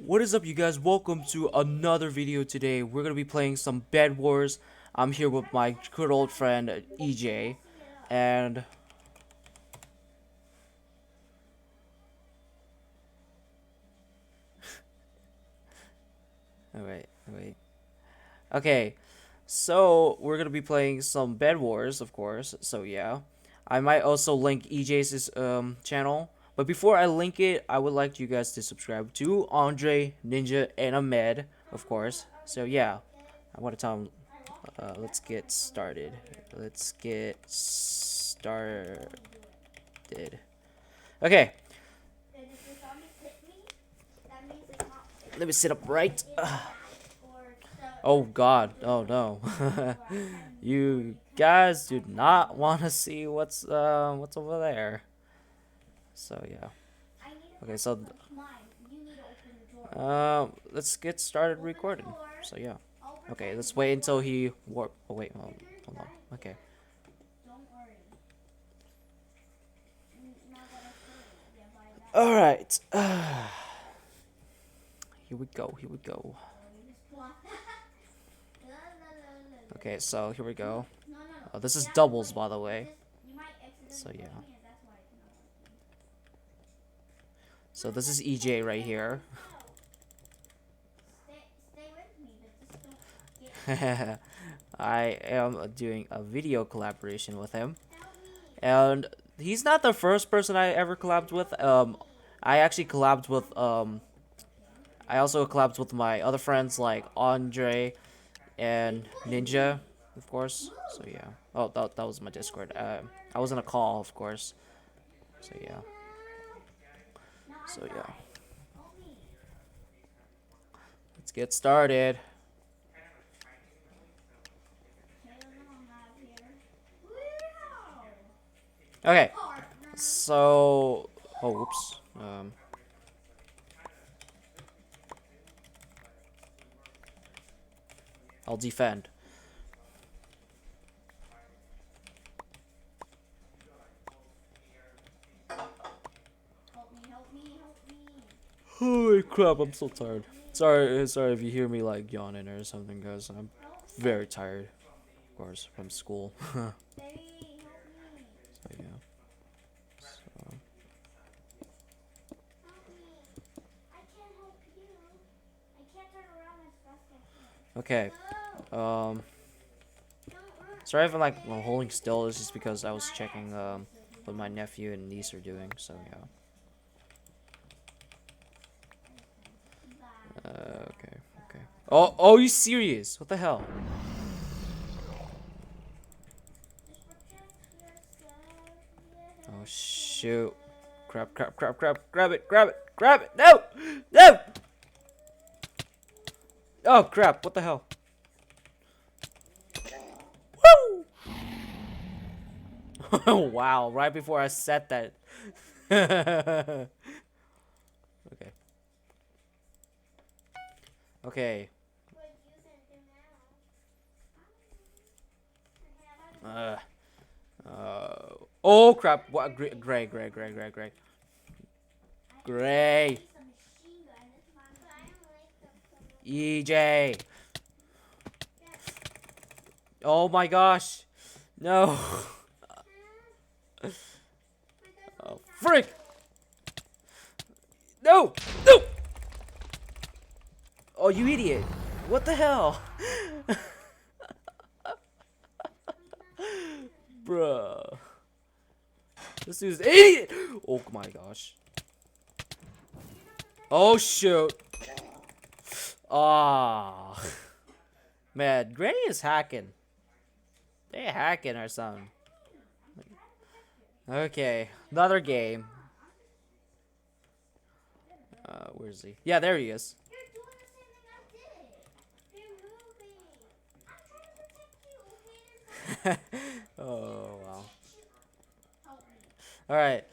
What is up, you guys? Welcome to another video. Today we're gonna be playing some Bed Wars. I'm here with my good old friend EJ, and oh, wait. Okay, so we're gonna be playing some Bed Wars, of course. So yeah, I might also link EJ's channel. But before I link it, I would like you guys to subscribe to Andre, Ninja, and Ahmed, of course. So yeah, I want to tell them. Let's get started. Let's get started. Okay, let me sit up right. Oh God, oh no. You guys do not want to see what's over there. So yeah. Okay, so let's get started recording. So yeah. Okay, let's wait until he warp. Oh wait, hold on. Okay. All right. Here we go. Here we go. Okay, so here we go. This is doubles, by the way. So yeah. So this is EJ right here. I am doing a video collaboration with him, and he's not the first person I ever collabed with. I actually collabed with I also collabed with my other friends like Andre and Ninja, of course. So yeah. Oh, that was my Discord. I was in a call, of course. So yeah. So yeah. Let's get started. Okay. So, oh, oops. I'll defend. Holy crap, I'm so tired. Sorry if you hear me like yawning or something, guys. I'm very tired, of course, from school. So yeah. So. Okay. Um. Sorry if I'm like holding still. It's just because I was checking what my nephew and niece are doing. So yeah. Okay. Oh, you serious? What the hell? Oh shoot! Crap! Grab it! No! Oh crap! What the hell? Woo! Wow! Right before I said that. Okay. Okay. Oh crap! What? Gray. EJ. Oh my gosh. No. Oh, frick. No. Oh, you idiot. What the hell? Bruh. This dude's an idiot. Oh my gosh. Oh shoot. Ah. Man, Granny is hacking. They hacking or something. Okay, another game. Where is he? Yeah, there he is. Oh wow. All right.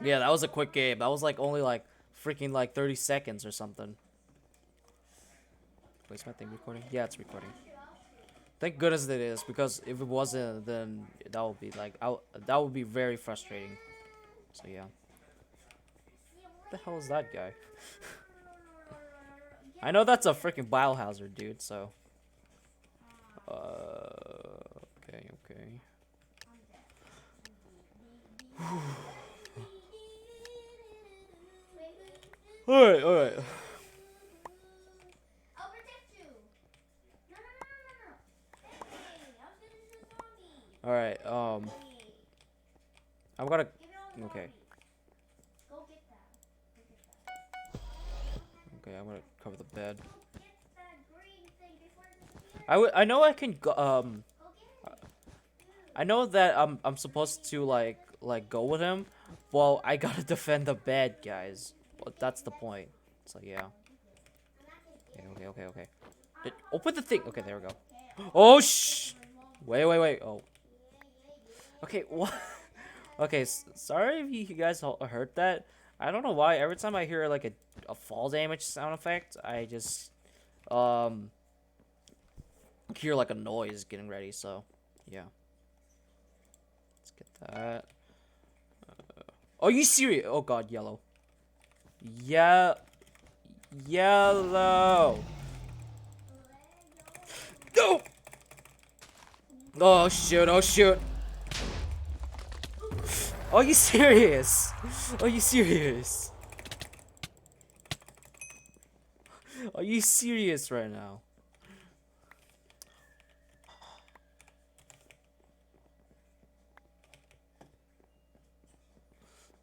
Yeah, that was a quick game. That was like only like freaking like 30 seconds or something. Wait, is my thing recording? Yeah, it's recording. Thank goodness it is, because if it wasn't, then that would be like that would be very frustrating. So yeah. What the hell is that guy? I know that's a freaking biohazard, dude, so. Okay, okay. Alright, alright. I'll protect you. No, no, no, no, no. Hey, I was gonna do zombie. Alright, I'm gonna. Give it all the Okay. zombie. Go get that. Go get that. Okay, I'm gonna cover the bed. Go get that green thing before it disappears. I know I can go, Go get it. I know that I'm supposed to like go with him. Well, I gotta defend the bed, guys. Well, that's the point. So yeah. Okay, okay, okay, okay. Open the thing. Okay, there we go. Oh shh. Wait, wait, wait. Oh. Okay, what? Okay, sorry if you guys heard that. I don't know why. Every time I hear like a fall damage sound effect, I just hear like a noise getting ready. So yeah. Let's get that. Are you serious? Oh god, yellow. Yeah, yellow. No. Oh shoot! Oh shoot! Are you serious? Are you serious? Are you serious right now?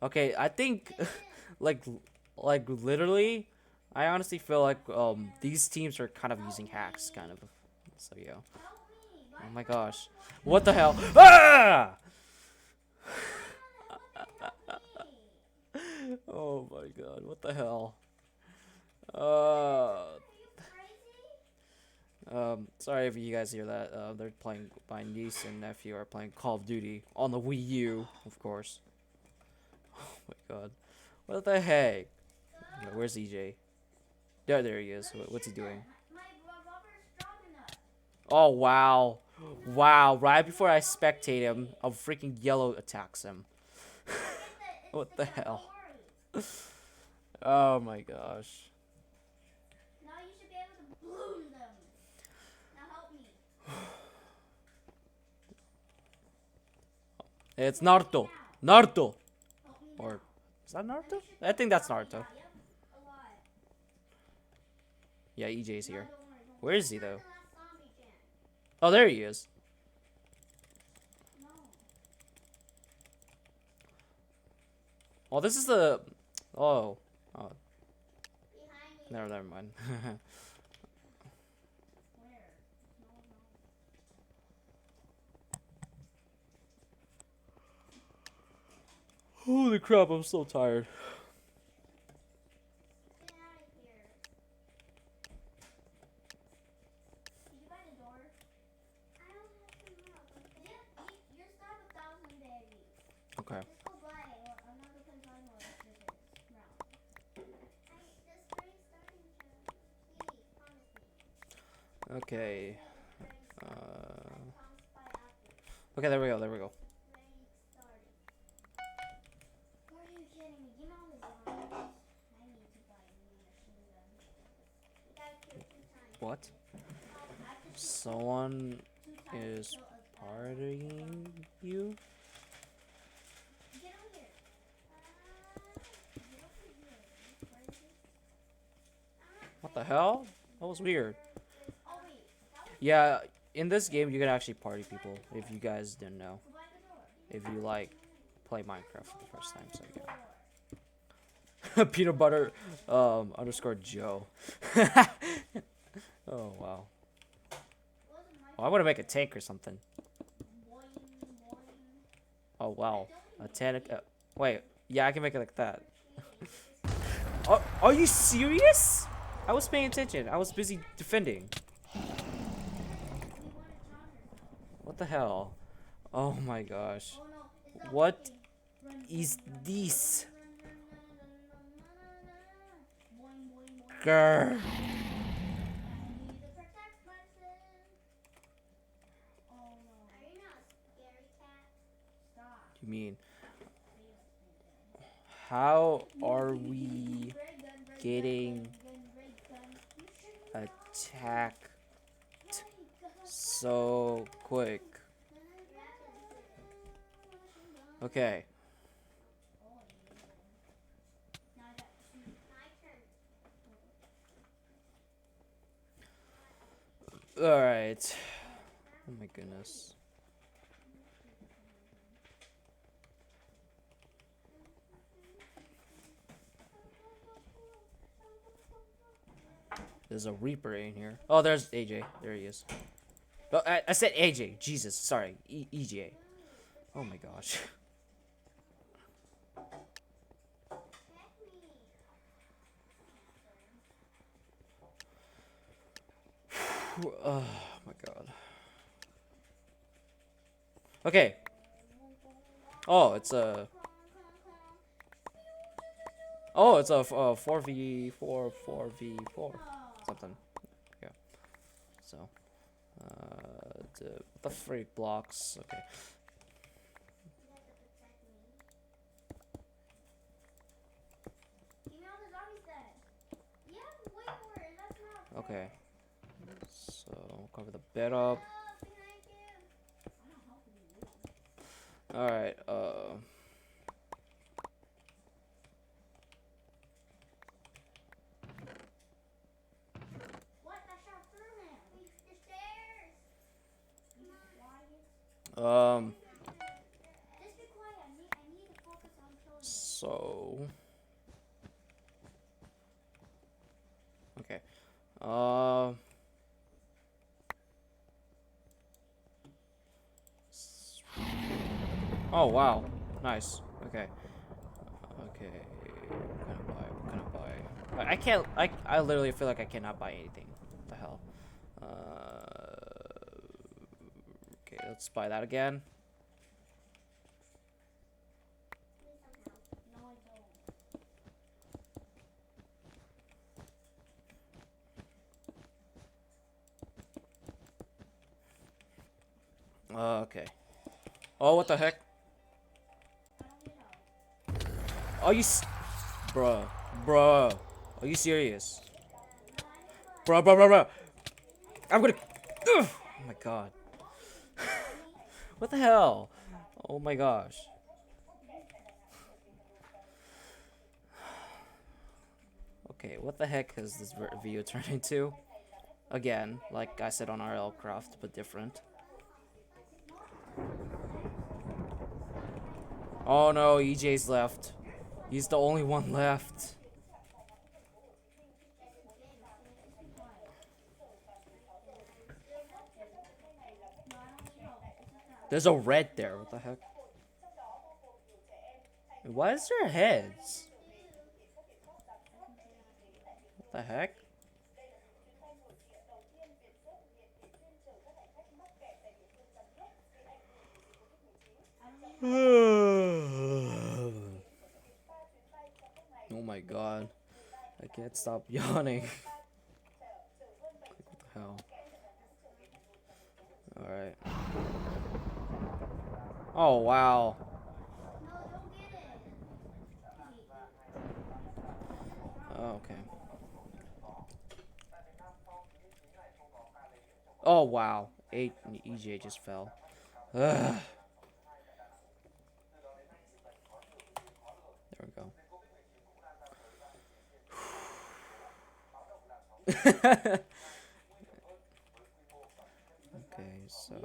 Okay, I think like literally I honestly feel like these teams are kind of using hacks kind of. So yeah. Oh my gosh. What the hell? Ah! Oh my god, what the hell? Sorry if you guys hear that. They're playing, my niece and nephew are playing Call of Duty on the Wii U, of course. Oh my god. What the heck? Where's EJ? There he is. What's he doing? Oh wow. Wow, right before I spectate him, a freaking yellow attacks him. What the hell? Oh my gosh. Now you should be able to bloom them. Now help me. It's Naruto. Naruto. Or is that Naruto? I think that's Naruto. Yeah, EJ's here. Where is he though? Oh, there he is. Oh, this is the. Oh. Oh. Never mind. Holy crap! I'm so tired. Okay. Okay. Okay, there we go. There we go. What? Someone is partying you? What the hell? That was weird. Yeah, in this game you can actually party people, if you guys didn't know. If you like play Minecraft for the first time, so yeah. Peanut butter underscore Joe. Oh wow. Oh, I want to make a tank or something. Oh wow. A tank. Wait. Yeah, I can make it like that. Are you serious? I was paying attention. I was busy defending. What the hell? Oh my gosh. What is this? Grr. You mean How are we getting attacked so quick? Okay. Alright. Oh my goodness. There's a Reaper in here. Oh, there's AJ. There he is. Oh, I said AJ. Jesus, sorry. EJ. Oh my gosh. Oh my god. Okay. Oh, it's a. Oh, it's a 4v4, 4v4. Something. Yeah. So. The freak blocks. Okay. Okay. So, cover the bed up. Alright, um, so, okay, oh wow, nice, okay, okay, what can I buy, what can I buy? I can't, I literally feel like I cannot buy anything, what the hell, okay, let's buy that again. Okay. Oh, what the heck? Are you, bruh, bruh? Are you serious, bruh? I'm gonna. Ugh! Oh my god. What the hell? Oh my gosh. Okay, what the heck has this video turned into? Again, like I said on RL Craft, but different. Oh no, EJ's left. He's the only one left. There's a red there. What the heck? Why is there heads? What the heck? Oh my god. I can't stop yawning. What the hell? Alright. Oh wow. Oh, okay. Oh wow. 8 EJ just fell. Ugh. There we go. Okay, so.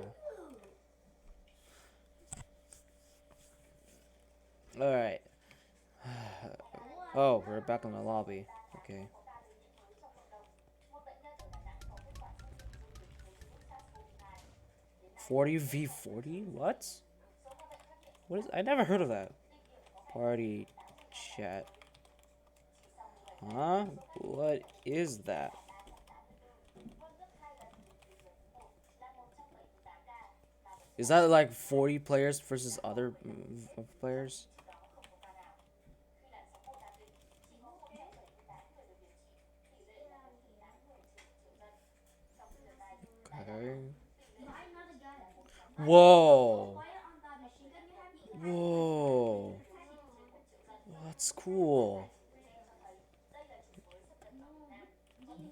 Alright. Oh, we're back in the lobby. Okay. 40v40? What? What is? I never heard of that. Party chat. Huh? What is that? Is that like 40 players versus other players? Okay. Whoa. Whoa. What That's cool. No, he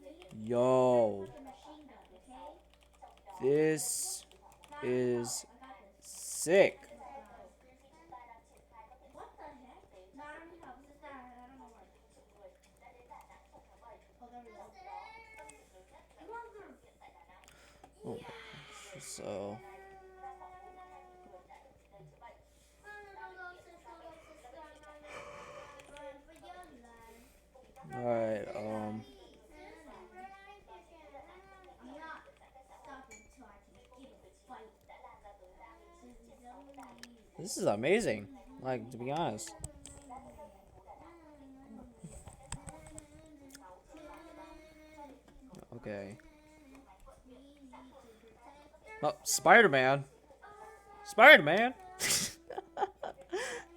Yo, like a machine gun, okay? this Nah, is I got this. sick. Look, what the heck? No, I don't need help. It's just that I don't know why. Oh, there we go. Mother. Oh, so Run for your life. all right. I'm not stopping until I can get a fight. This is amazing. Like, to be honest. Okay. Oh, Spider-Man. Spider-Man.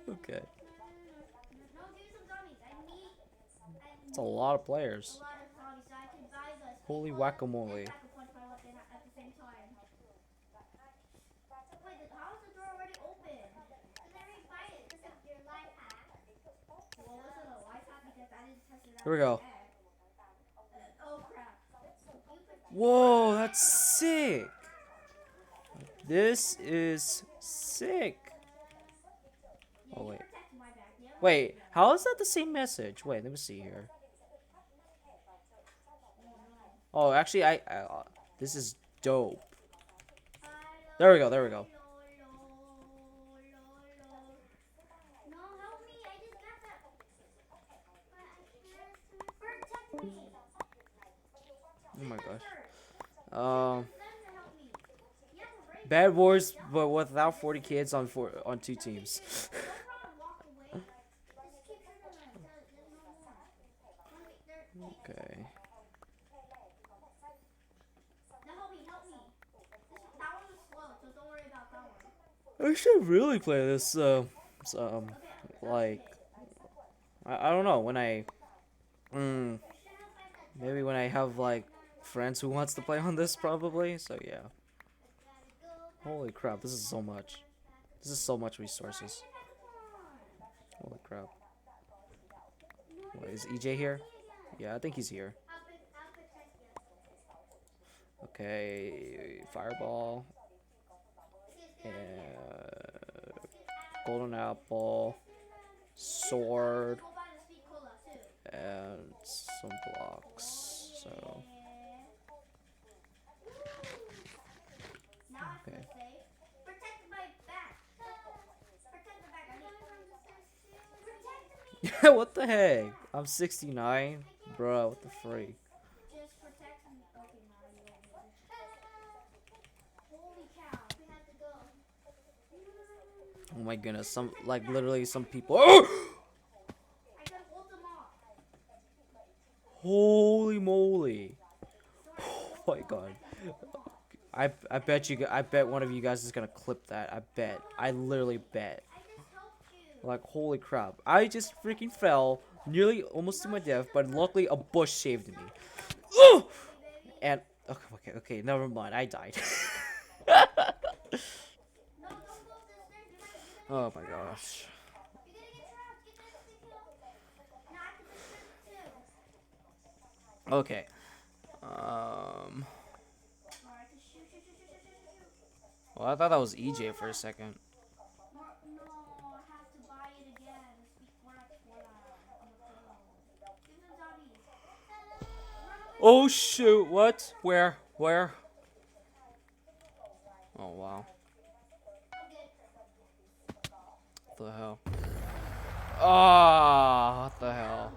Okay. No, give me some zombies. It's a lot of players. A lot of zombies so I can buy the Holy speed bullet guacamole. and pack a punch my weapon at the same time. Wait, how is the door already open? Because I already buy it because of your life hack. Well, this is a life hack because I didn't test it out Here we go. yet. Oh crap. Whoa, that's sick. This is sick. Yeah, Oh, you wait. protect my back. Yeah, Wait, how is that the same message? Wait, let me see here. Oh, actually, this is dope. There we go, there we go. No, help me. I just got that. Protect me. Oh my gosh. Them to help me. You have a break. Bad Wars, but without 40 kids on 2 teams. Don't run, walk away. Just keep shooting them until there's no more. Okay. Now help me, help me. That one was slow, so don't worry about that one. I should really play this. Okay, Like, I don't know, when maybe when I have like friends who wants to play on this, probably. So yeah. Holy crap, this is so much. This is so much resources. Holy crap. What, is EJ here? Yeah, I think he's here. I'll protect you. Okay, fireball, golden apple, sword, Go buy the sweet cola too. and some blocks. So, Now I feel okay. safe. Protect my back. Protect the back. I need protect me. What the heck? I'm 69, bro. What the freak? Just protect me. Okay, now you don't need it. Holy cow. We have to go. Oh my goodness, some like literally some people. Oh! I gotta hold them off. Holy moly! Sorry, Oh my god. I bet one of you guys is gonna clip that. I bet. I literally bet. I just helped you. Like, holy crap. I just freaking fell, nearly almost to my death, but luckily a bush saved me. Oh! And, okay, never mind. I died. No, don't go up the stairs. Oh my gosh. You're gonna get trapped. Get that stick kill. Now I can protect too. Okay. Alright, just shoot. Well, I thought that was EJ for a second. No, I have to buy it again. Speak cola. I'm a pro. Give them zombies. Run away. Oh shoot, what? Where? Oh wow. What the hell? Ah, what the hell?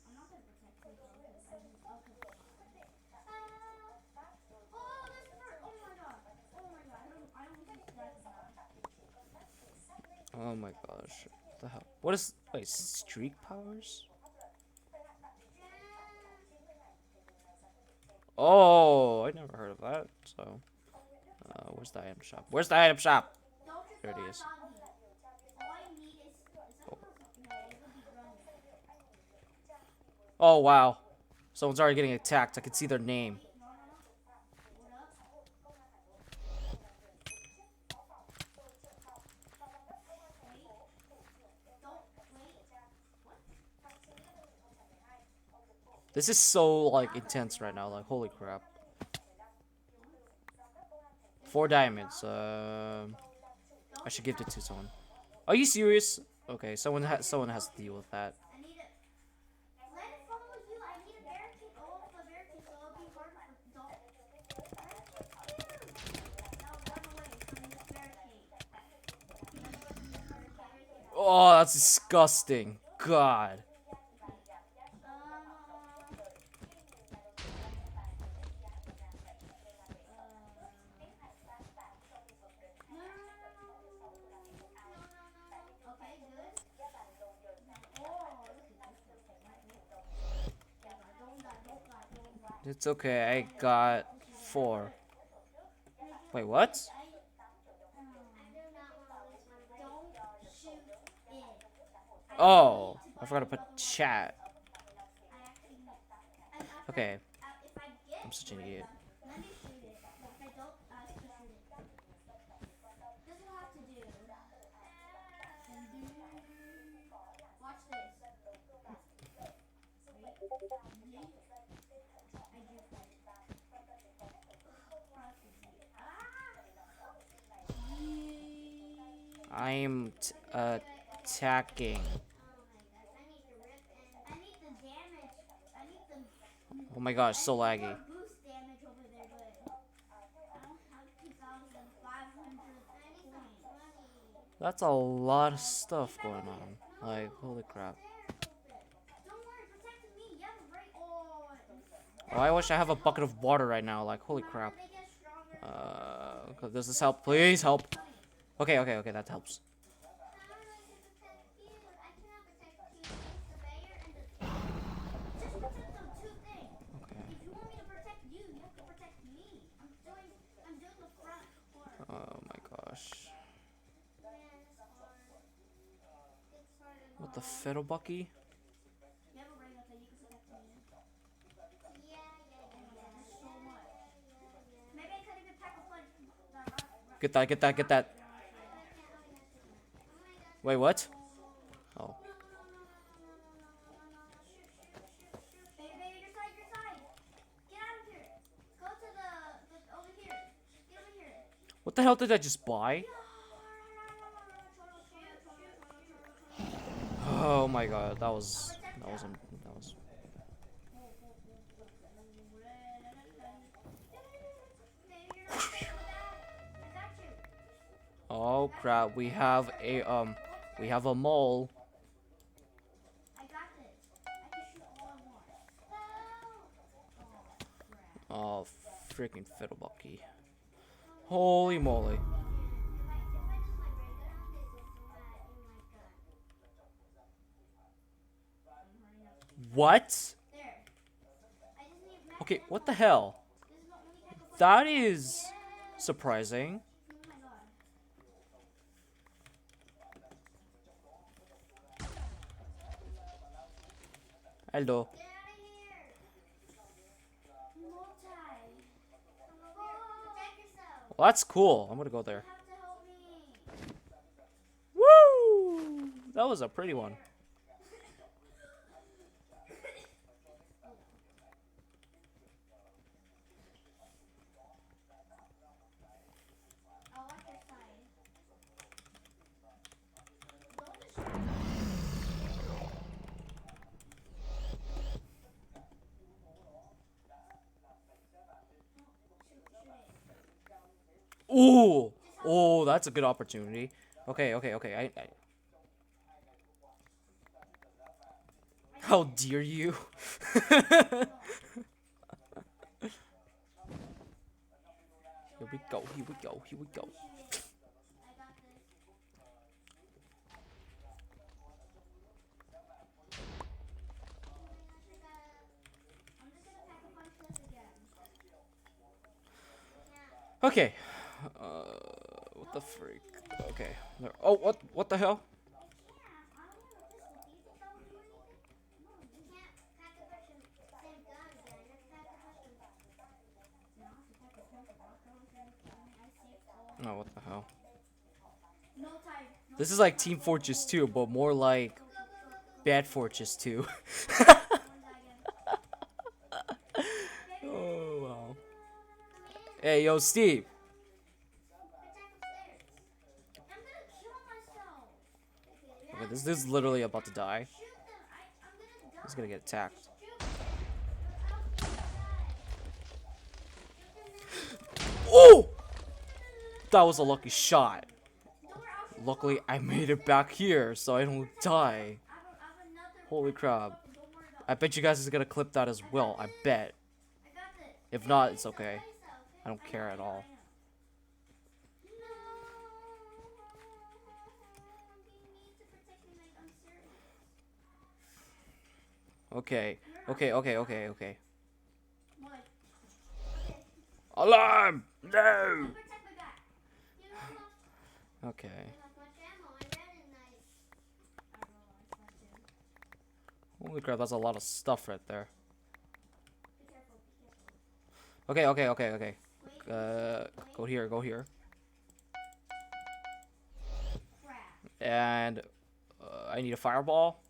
I'm not gonna protect you though, because I use oh, this hurt. Oh my god. I don't use that now. Oh my gosh. What the hell? What is, wait, streak powers? Oh, I never heard of that. So, where's the item shop? Where's the item shop? Don't just There it go on is. zombie. All I need is something no, it would be running. Oh wow. Someone's already getting attacked. I can see their name. No. Hold up. Wait. This is so like intense right now. Like holy crap. 4 diamonds. I should give it to someone. Are you serious? Okay, someone has to deal with that. I need it. Let it follow you. I need a barricade. Oh, the barricade, so it'll be harder for don't. Now run away from this barricade. Run away from this barricade right here. Oh, that's disgusting. God. Okay, good. Oh, look at this one. Don't die, don't die, don't die. It's okay. I got 4. Wait, what? Don't shoot it. Oh, I forgot to put chat. Okay, If I get I'm such an idiot. let me shoot it. If I don't, ask to shoot it. This will have to do. Watch this. I'm attacking. I need the damage. I need the Oh my gosh, so laggy. boost damage over there, but I don't have 2,500 points. That's a lot of stuff going on. Like, holy crap. Don't worry, protect me. You have a great. Oh, I wish I have a bucket of water right now. Like, holy crap. They get stronger. Does this help? Please help. Okay, that helps. Okay. Oh my gosh. What the fiddle bucky? Get that. Wait, what? Oh. Baby, your side. Get out of here. Go to the over here. Get over here. What the hell did I just buy? Oh my god, that was. Oh crap, we have a mole. I got this. I can shoot all I Oh want. freaking fiddlebucky. Holy moly. What? Okay, what the hell? That is surprising. Hello. Well, that's cool. I'm gonna go there. Woo! That was a pretty one. Ooh! Oh, that's a good opportunity. Okay. How dare you? Here we go. Okay. What the freak? Okay. Oh, what the hell? Oh, what the hell? This is like Team Fortress 2, but more like Bad Fortress 2. Hey, yo, Steve. Attack upstairs. I'm gonna kill myself. Okay, this is literally about to die. Shoot them. I'm gonna He's die. gonna get attacked. Shoot them. I'll die. Shoot them now. Oh! That was a lucky shot. Don't worry, I'll shoot Luckily, them. I made it back here, so I don't die. I have another Holy crap. Don't worry about I bet you guys is gonna clip that as well. I bet. I got this. If not, it's okay. I don't care at all. No. You need to protect me, like, I'm serious. Okay. Okay. What? Alarm! No! Protect my back. You know what? Okay. Not much ammo. I read it nice. I realized that too. Holy crap, that's a lot of stuff right there. Be careful. Be careful. Okay. Wait. Go here. Crap. And I need a fireball.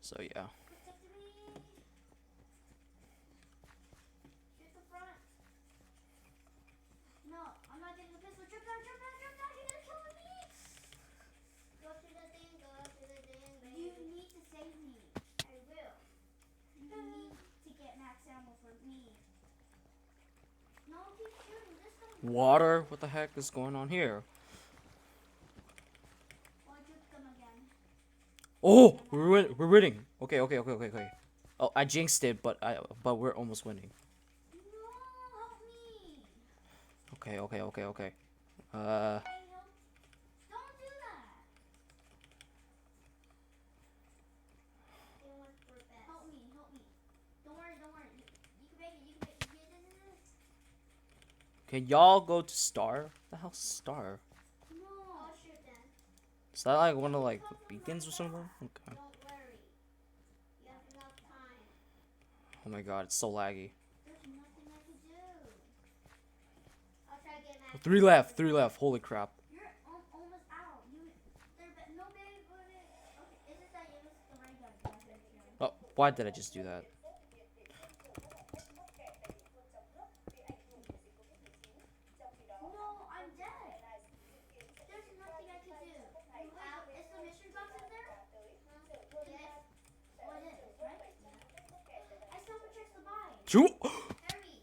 So yeah. Protect me. Shoot the front. No, I'm not getting the pistol. Jump down. You're gonna kill me. Go to the thing. You need to save me. I will. You need to get max ammo for me. No, keep shooting. This time. Water? What the heck is going on here? Oh, I took them again. Oh, we're winning. Okay. Oh, I jinxed it, but we're almost winning. No, help me. Okay. Hey, help. Don't do that. Help me. Don't worry. You can make it. Can y'all go to Star? What the hell's Star? No. I'll shoot them. Is that like one of like the beacons or something? Okay. Don't worry. You have enough time. Oh my god, it's so laggy. There's nothing I can do. I'll try to get max. Three left. Holy crap. You're almost out. No baby. Okay, is it that you missed the right gun? Oh, why did I just do that? No, I'm dead. There's nothing I can do. Is the mission box in there? Yes. Oh, it is, right? I still have tricks to buy. Shoot! Hurry.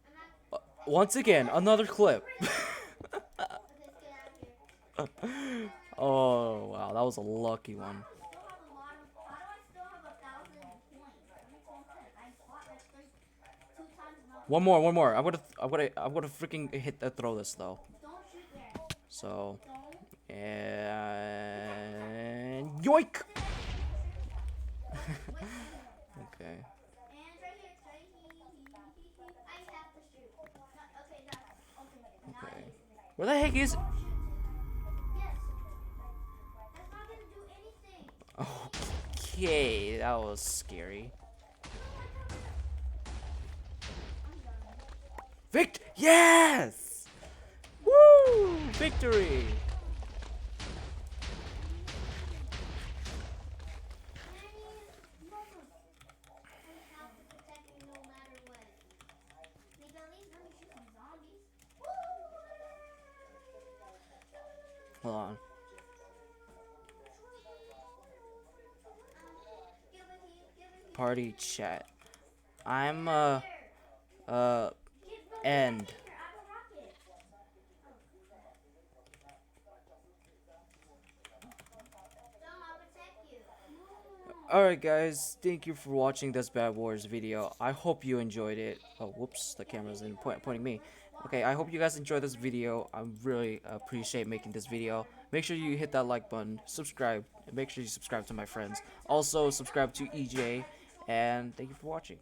I'm not. Once again, another clip. Okay, let's get out of here. Oh wow, that was a lucky one. How do I still have 1,000 points? That makes no sense. I fought like 2 times now. One more. I'm gonna freaking throw this though. Don't shoot there. So Don't. and yoink. Okay. And right here. I have to shoot. Okay. Okay. Where the heck is? Yes. That's not gonna do anything. Okay, that was scary. Yes! Woo! Victory! Hold on. Party chat. I'm end. Alright guys, thank you for watching this Bad Wars video. I hope you enjoyed it. Oh, whoops, the camera's in pointing me. Okay, I hope you guys enjoyed this video. I really appreciate making this video. Make sure you hit that like button, subscribe, and make sure you subscribe to my friends. Also, subscribe to EJ, and thank you for watching.